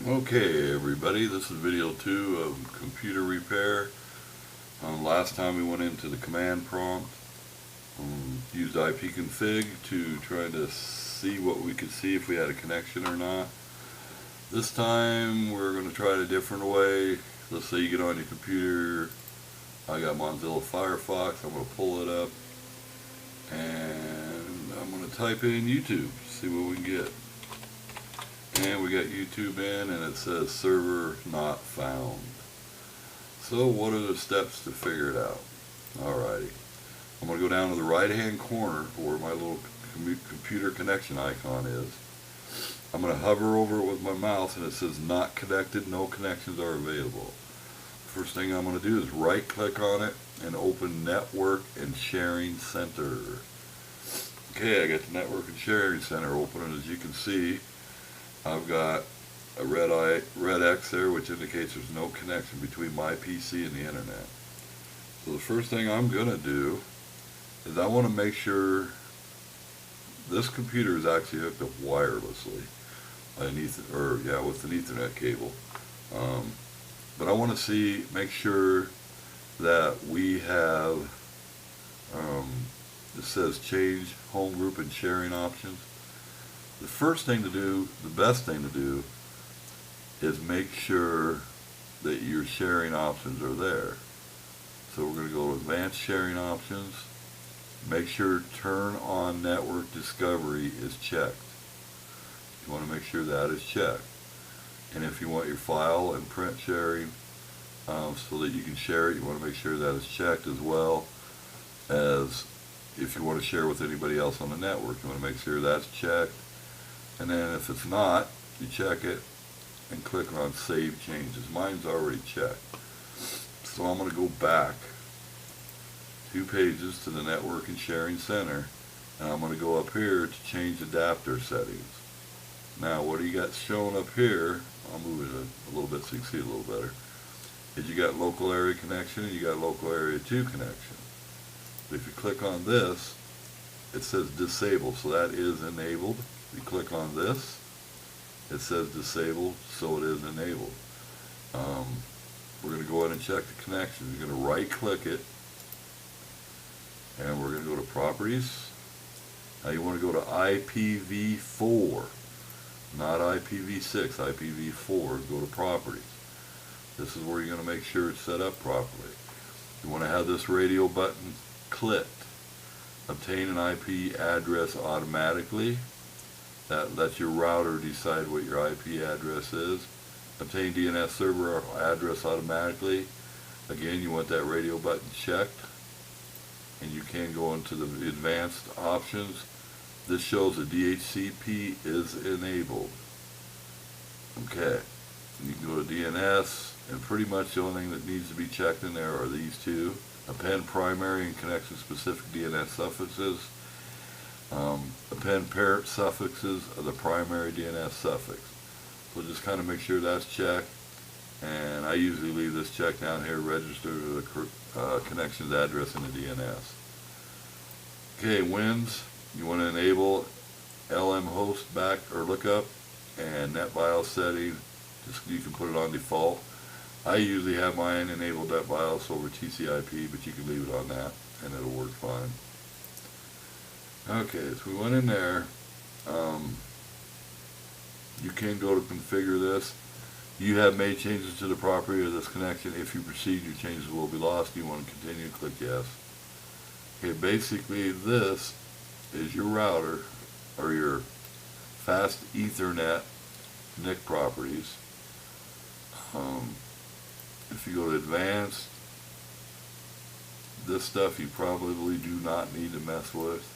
Okay everybody, this is video 2 of computer repair. Last time we went into the command prompt, used ipconfig to try to see what we could see if we had a connection or not. This time we're going to try it a different way. Let's say you get on your computer, I got Mozilla Firefox, I'm going to pull it up and I'm going to type in YouTube, see what we can get. And we got YouTube in and it says server not found. So what are the steps to figure it out? Alrighty. I'm going to go down to the right hand corner where my little computer connection icon is. I'm going to hover over it with my mouse and it says not connected, no connections are available. First thing I'm going to do is right click on it and open Network and Sharing Center. Okay, I got the Network and Sharing Center open, and as you can see I've got a red X there, which indicates there's no connection between my PC and the internet. So the first thing I'm going to do is I want to make sure this computer is actually hooked up wirelessly, with an Ethernet cable. But I want to make sure that we have, this says change home group and sharing options. The first thing to do, the best thing to do, is make sure that your sharing options are there. So we're going to go to advanced sharing options. Make sure turn on network discovery is checked. You want to make sure that is checked. And if you want your file and print sharing so that you can share it, you want to make sure that is checked, as well as if you want to share with anybody else on the network, you want to make sure that's checked. And then if it's not, you check it and click on Save Changes. Mine's already checked. So I'm going to go back 2 pages to the Network and Sharing Center, and I'm going to go up here to change adapter settings. Now what do you got shown up here, I'll move it a little bit so you can see it a little better, is you got local area connection and you got local area 2 connection. But if you click on this, it says disable, so that is enabled. You click on this, it says disabled, so it is enabled. We're going to go ahead and check the connection. You're going to right click it, and we're going to go to properties. Now you want to go to IPv4, not IPv6, IPv4. Go to properties. This is where you're going to make sure it's set up properly. You want to have this radio button clicked. Obtain an IP address automatically. That lets your router decide what your IP address is. Obtain DNS server address automatically. Again, you want that radio button checked. And you can go into the advanced options. This shows that DHCP is enabled. Okay. You can go to DNS, and pretty much the only thing that needs to be checked in there are these two. Append primary and connection specific DNS suffixes. Append parent suffixes of the primary DNS suffix. So just kind of make sure that's checked. And I usually leave this check down here, register to the connections address in the DNS. Okay, WINS, you want to enable LM host back or lookup and NetBIOS setting. You can put it on default. I usually have mine enabled NetBIOS over TCP, but you can leave it on that and it'll work fine. Okay, so we went in there. You can go to configure this. You have made changes to the property of this connection. If you proceed, your changes will be lost. You want to continue, click yes. Okay, basically this is your router or your fast Ethernet NIC properties. If you go to advanced, this stuff you probably do not need to mess with.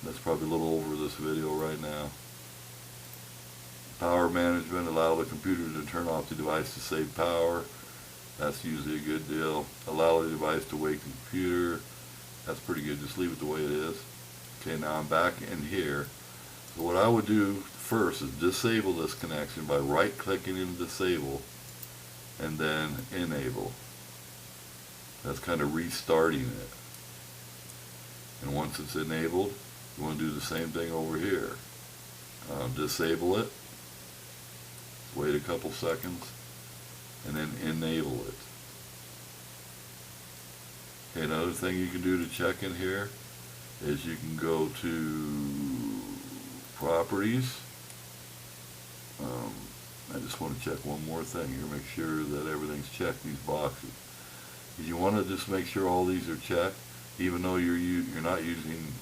That's probably a little over this video right now. Power management, allow the computer to turn off the device to save power. That's usually a good deal. Allow the device to wake the computer. That's pretty good. Just leave it the way it is. Okay, now I'm back in here. So what I would do first is disable this connection by right clicking in disable and then enable. That's kind of restarting it. And once it's enabled, you want to do the same thing over here. Disable it, Wait a couple seconds and then enable it. Okay, another thing you can do to check in here is you can go to properties. I just want to check one more thing here, make sure that everything's checked, these boxes. You want to just make sure all these are checked, even though you're not using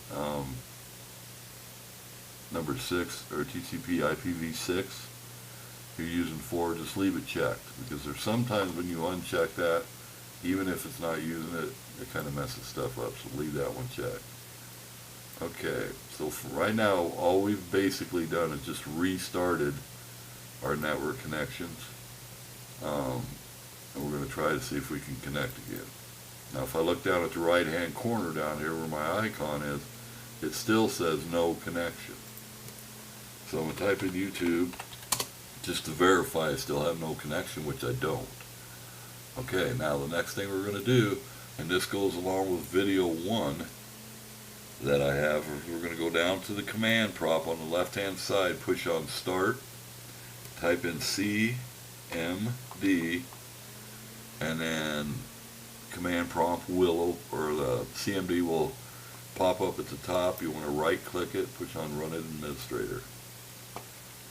number 6 or TCP IPv6. If you're using 4, just leave it checked, because there's sometimes when you uncheck that, even if it's not using it, it kind of messes stuff up, so leave that one checked. Okay, so for right now, all we've basically done is just restarted our network connections, and we're going to try to see if we can connect again. Now if I look down at the right hand corner down here where my icon is, it still says no connection. So I'm going to type in YouTube just to verify I still have no connection, which I don't. Okay, now the next thing we're going to do, and this goes along with video 1 that I have, is we're going to go down to the command prompt on the left hand side, push on start, type in CMD, and then command prompt will, or the CMD will pop up at the top. You want to right click it, push on run as administrator.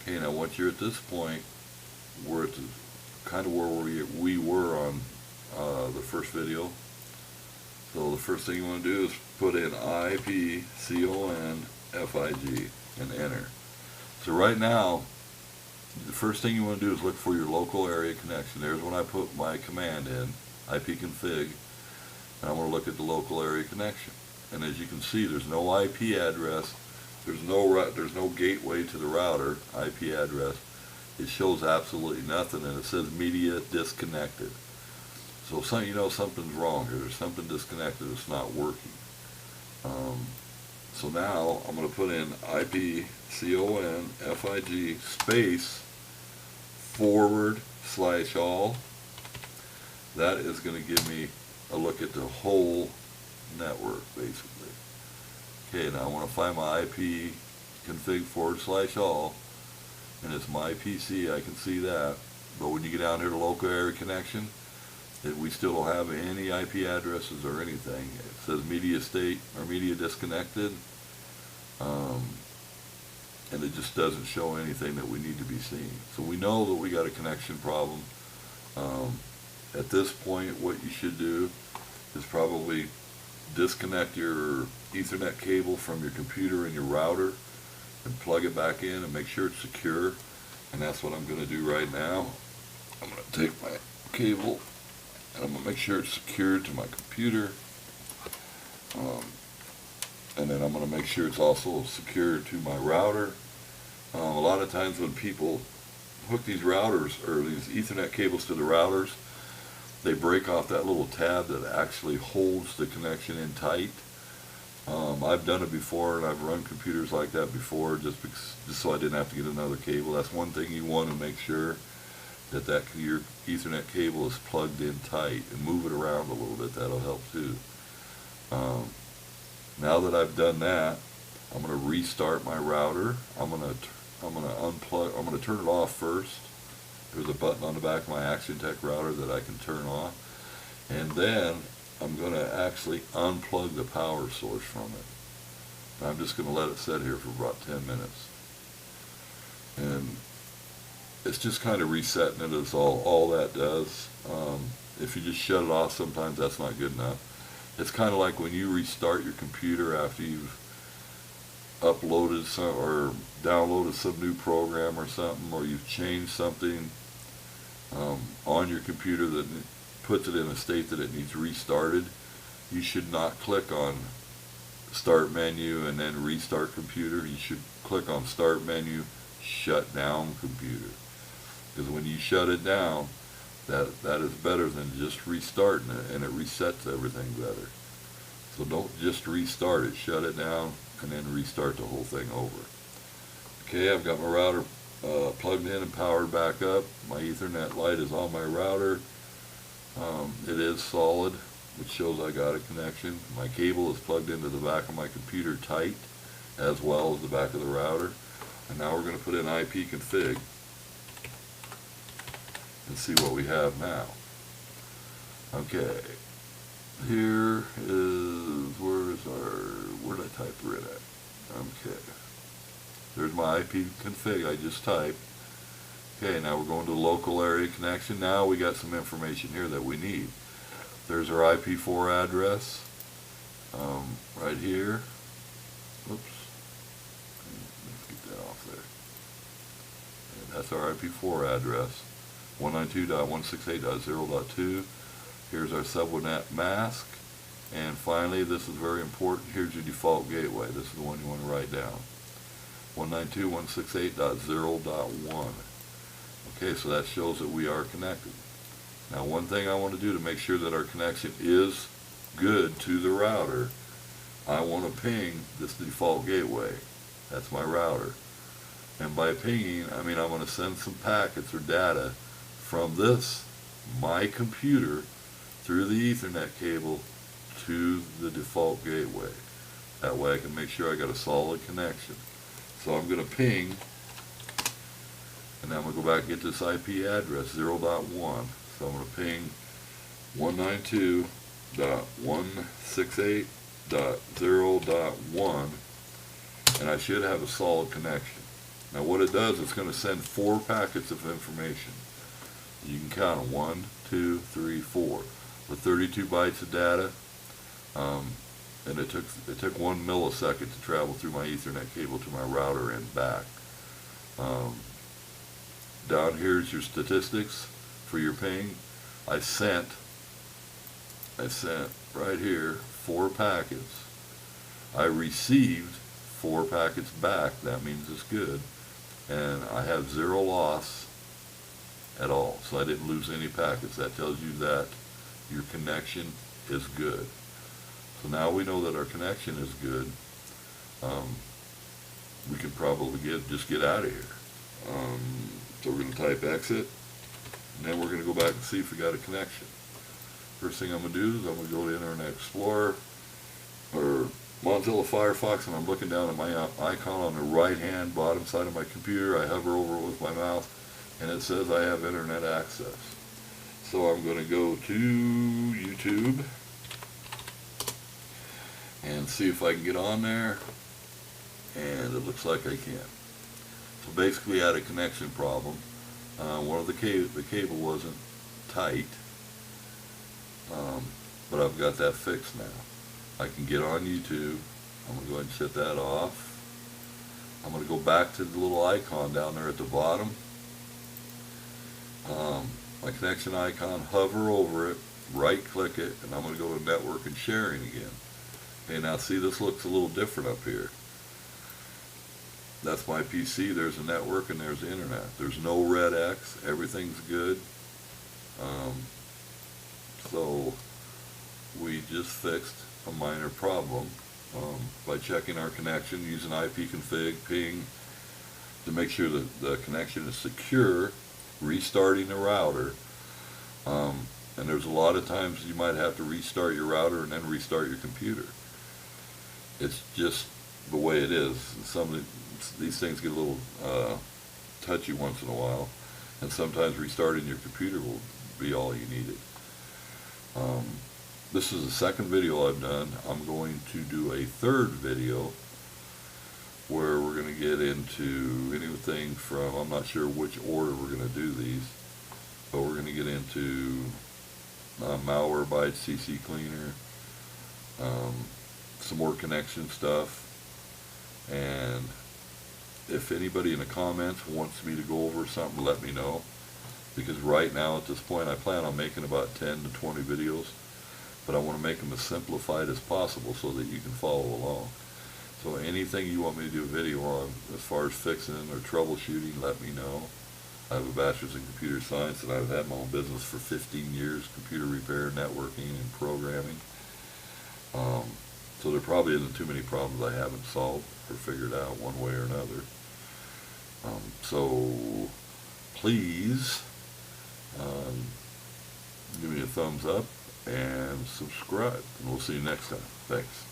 Okay, now once you're at this point, we're at the, kind of where we were on the first video. So the first thing you want to do is put in IPCONFIG and enter. So right now, the first thing you want to do is look for your local area connection. There's when I put my command in, ipconfig, and I'm going to look at the local area connection. And as you can see, there's no IP address, there's no gateway to the router, IP address. It shows absolutely nothing, and it says media disconnected. So you know something's wrong here. There's something disconnected. It's not working. So now I'm going to put in IPCONFIG space /all. That is going to give me a look at the whole network, basically. Okay, now I want to find my IP config /all, and it's my PC. I can see that. But when you get down here to local area connection, we still don't have any IP addresses or anything. It says media state or media disconnected, and it just doesn't show anything that we need to be seeing. So we know that we got a connection problem. At this point, what you should do is probably disconnect your Ethernet cable from your computer and your router and plug it back in and make sure it's secure. And that's what I'm going to do right now. I'm going to take my cable and I'm going to make sure it's secured to my computer. And then I'm going to make sure it's also secured to my router. A lot of times when people hook these routers or these Ethernet cables to the routers, they break off that little tab that actually holds the connection in tight. I've done it before, and I've run computers like that before, just so I didn't have to get another cable. That's one thing you want to make sure, that your Ethernet cable is plugged in tight, and move it around a little bit. That'll help too. Now that I've done that, I'm going to restart my router. I'm going to unplug. I'm going to turn it off first. There's a button on the back of my AxionTech router that I can turn off, and then I'm going to actually unplug the power source from it. And I'm just going to let it sit here for about 10 minutes. And it's just kind of resetting it is all that does. If you just shut it off, sometimes that's not good enough. It's kind of like when you restart your computer after you've uploaded some or downloaded some new program or something, or you've changed something on your computer that puts it in a state that it needs restarted. You should not click on start menu and then restart computer. You should click on start menu, shut down computer, because when you shut it down, that is better than just restarting it, and it resets everything better. So don't just restart it, shut it down and then restart the whole thing over. Okay, I've got my router plugged in and powered back up. My Ethernet light is on my router. It is solid, which shows I got a connection. My cable is plugged into the back of my computer tight, as well as the back of the router. And now we're going to put in IPconfig. and see what we have now. Okay, here is, where did I type her in at? Okay, there's my IP config I just typed. Okay, now we're going to local area connection. Now we got some information here that we need. There's our IP4 address right here. Oops, let's get that off there. And that's our IP4 address, 192.168.0.2. Here's our subnet mask. And finally, this is very important, here's your default gateway. This is the one you want to write down, 192.168.0.1. Okay, so that shows that we are connected. Now, one thing I want to do to make sure that our connection is good to the router, I want to ping this default gateway. That's my router. And by pinging, I mean I'm going to send some packets or data from this, my computer, through the Ethernet cable to the default gateway. That way I can make sure I got a solid connection. So I'm going to ping, and then I'm going to go back and get this IP address, 0.1. So I'm going to ping 192.168.0.1, and I should have a solid connection. Now what it does, it's going to send 4 packets of information. You can count them, 1, 2, 3, 4. With 32 bytes of data, and it took 1 millisecond to travel through my Ethernet cable to my router and back. Down here's your statistics for your ping. I sent right here 4 packets. I received 4 packets back. That means it's good, and I have 0 loss at all, so I didn't lose any packets. That tells you that your connection is good. So now we know that our connection is good. We can probably just get out of here. So we're going to type exit, and then we're going to go back and see if we got a connection. First thing I'm going to do is I'm going to go to Internet Explorer or Mozilla Firefox, and I'm looking down at my icon on the right hand bottom side of my computer. I hover over it with my mouse, and it says I have internet access. So I'm going to go to YouTube and see if I can get on there, and it looks like I can. So basically I had a connection problem. One of the cable wasn't tight, but I've got that fixed now. I can get on YouTube. I'm going to go ahead and shut that off. I'm going to go back to the little icon down there at the bottom. My connection icon, hover over it, right click it, and I'm going to go to network and sharing again. Okay, now see, this looks a little different up here. That's my PC, there's a network, and there's the internet. There's no red X, everything's good. So we just fixed a minor problem by checking our connection, using IP config, ping, to make sure that the connection is secure, restarting the router. And there's a lot of times you might have to restart your router and then restart your computer. It's just the way it is. These things get a little touchy once in a while, and sometimes restarting your computer will be all you needed. This is the second video I've done. I'm going to do a third video where we're going to get into anything from, I'm not sure which order we're going to do these, but we're going to get into Malwarebytes, CC Cleaner, some more connection stuff, and if anybody in the comments wants me to go over something, let me know, because right now at this point I plan on making about 10 to 20 videos, but I want to make them as simplified as possible so that you can follow along. So anything you want me to do a video on as far as fixing or troubleshooting, let me know. I have a bachelor's in computer science, and I've had my own business for 15 years, computer repair, networking, and programming. So there probably isn't too many problems I haven't solved or figured out one way or another. So please give me a thumbs up and subscribe, and we'll see you next time. Thanks.